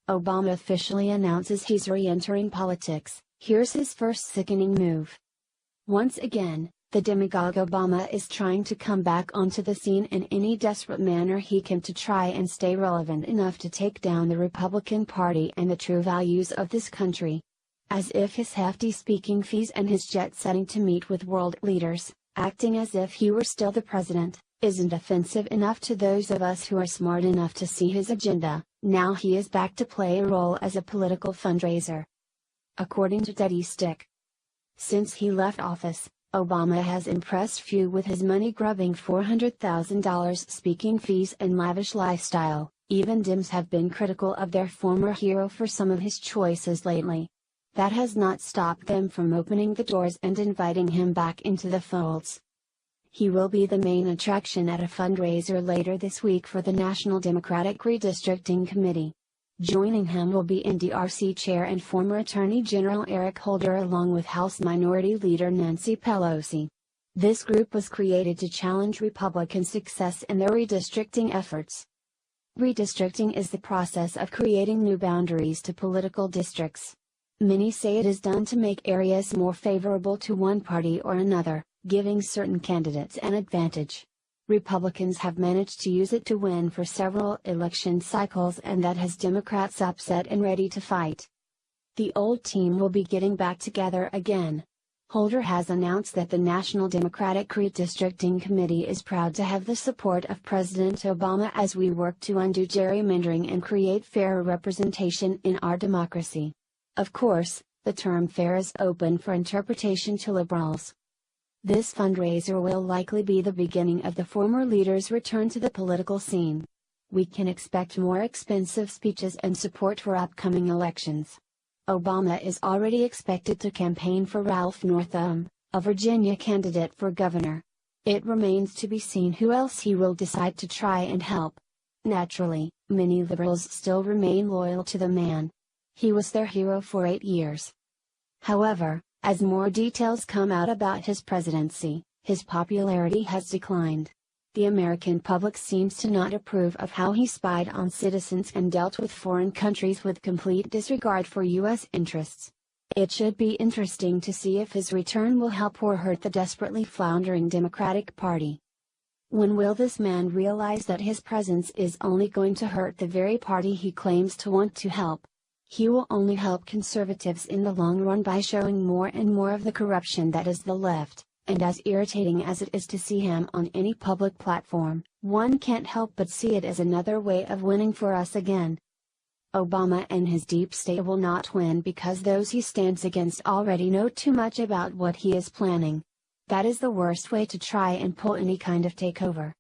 Obama officially announces he's re-entering politics. Here's his first sickening move. Once again, the demagogue Obama is trying to come back onto the scene in any desperate manner he can to try and stay relevant enough to take down the Republican Party and the true values of this country. As if his hefty speaking fees and his jet-setting to meet with world leaders, acting as if he were still the president, isn't offensive enough to those of us who are smart enough to see his agenda. Now he is back to play a role as a political fundraiser. According to Daddy Stick, since he left office, Obama has impressed few with his money-grubbing $400,000 speaking fees and lavish lifestyle. Even Dems have been critical of their former hero for some of his choices lately. That has not stopped them from opening the doors and inviting him back into the folds. He will be the main attraction at a fundraiser later this week for the National Democratic Redistricting Committee. Joining him will be NDRC Chair and former Attorney General Eric Holder along with House Minority Leader Nancy Pelosi. This group was created to challenge Republican success in their redistricting efforts. Redistricting is the process of creating new boundaries to political districts. Many say it is done to make areas more favorable to one party or another, giving certain candidates an advantage. Republicans have managed to use it to win for several election cycles, and that has Democrats upset and ready to fight. The old team will be getting back together again. Holder has announced that the National Democratic Redistricting Committee is proud to have the support of President Obama as we work to undo gerrymandering and create fairer representation in our democracy. Of course, the term fair is open for interpretation to liberals. This fundraiser will likely be the beginning of the former leader's return to the political scene. We can expect more expensive speeches and support for upcoming elections. Obama is already expected to campaign for Ralph Northam, a Virginia candidate for governor. It remains to be seen who else he will decide to try and help. Naturally, many liberals still remain loyal to the man. He was their hero for 8 years. However, as more details come out about his presidency, his popularity has declined. The American public seems to not approve of how he spied on citizens and dealt with foreign countries with complete disregard for U.S. interests. It should be interesting to see if his return will help or hurt the desperately floundering Democratic Party. When will this man realize that his presence is only going to hurt the very party he claims to want to help? He will only help conservatives in the long run by showing more and more of the corruption that is the left, and as irritating as it is to see him on any public platform, one can't help but see it as another way of winning for us again. Obama and his deep state will not win because those he stands against already know too much about what he is planning. That is the worst way to try and pull any kind of takeover.